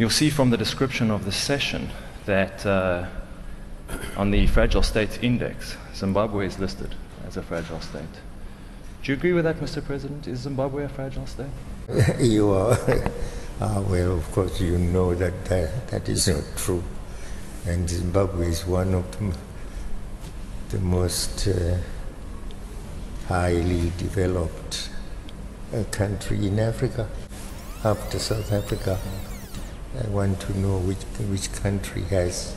You'll see from the description of the session that on the Fragile States Index, Zimbabwe is listed as a fragile state. Do you agree with that, Mr. President? Is Zimbabwe a fragile state? You are. Well, of course, you know that is not true. And Zimbabwe is one of the most highly developed country in Africa, after South Africa. I want to know which country has,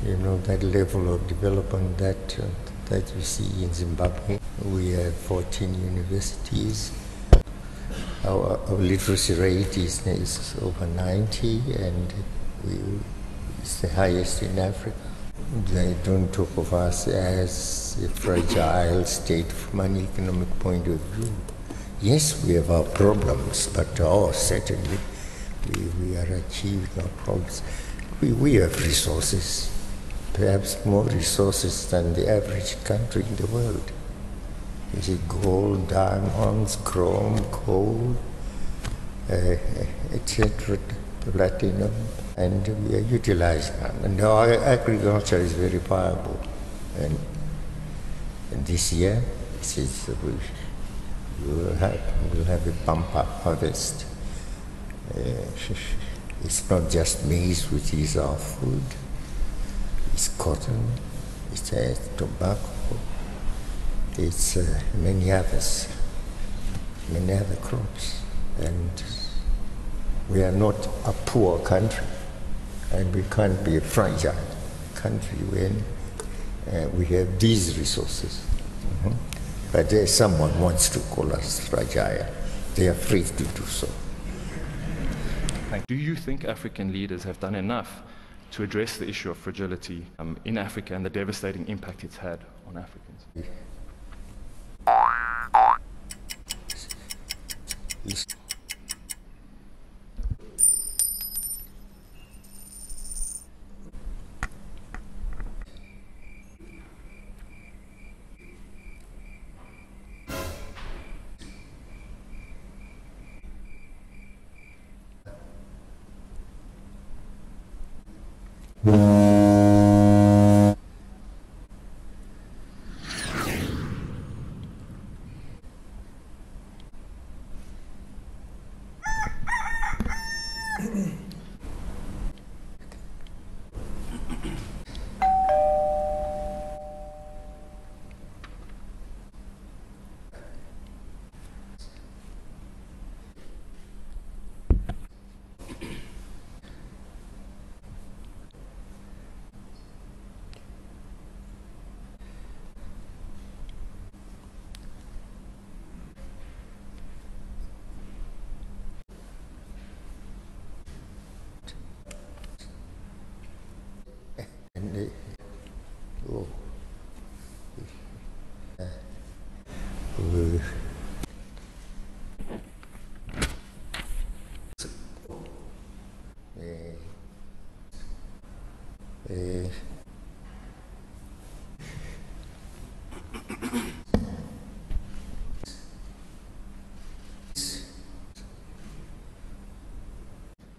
that level of development that you see in Zimbabwe. We have 14 universities. Our literacy rate is over 90, and it's the highest in Africa. They don't talk of us as a fragile state from an economic point of view. Yes, we have our problems, but certainly we are achieving our problems. We have resources, perhaps more resources than the average country in the world. You see, gold, diamonds, chrome, coal, etc., platinum, and we are utilizing them. And our agriculture is very viable. And this year, we'll have a bumper harvest. It's not just maize, which is our food. It's cotton, it's tobacco, it's many other crops. And we are not a poor country, and we can't be a fragile country when we have these resources. But someone wants to call us fragile. They are free to do so. Do you think African leaders have done enough to address the issue of fragility in Africa and the devastating impact it's had on Africans?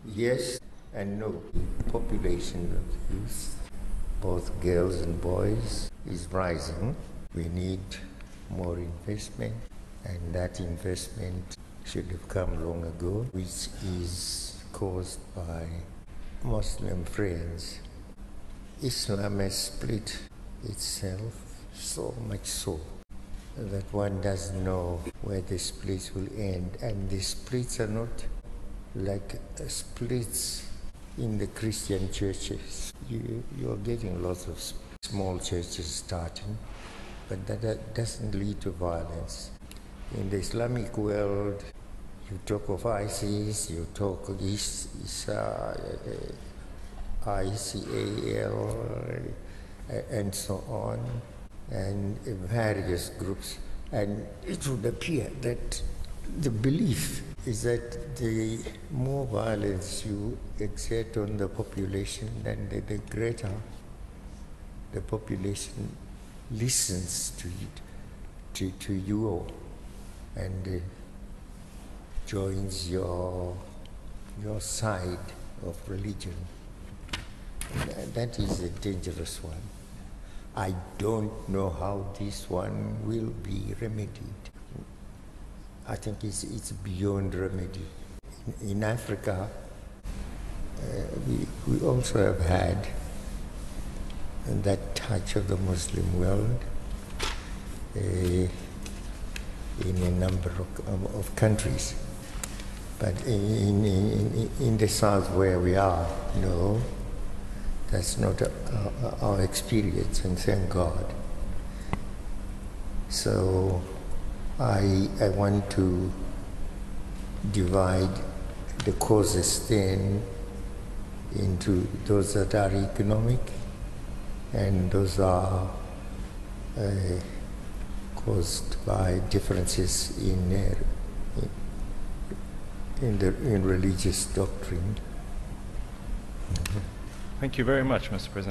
Yes and no. Population of youth, both girls and boys, is rising. We need more investment, and that investment should have come long ago, which is caused by Muslim friends. Islam has split itself so much so that one doesn't know where the splits will end, and the splits are not like splits in the Christian churches. You're getting lots of small churches starting, but that doesn't lead to violence. In the Islamic world, you talk of ISIS, you talk of ICAL, and so on, and various groups. And it would appear that the belief is that the more violence you exert on the population, then the greater the population listens to you and joins your side of religion. And that is a dangerous one. I don't know how this one will be remedied. I think it's beyond remedy. In Africa, we also have had that touch of the Muslim world in a number of countries. But in the south where we are, no, that's not our experience, and thank God. So I want to divide the causes then into those that are economic and those are caused by differences in religious doctrine. Thank you very much, Mr. President.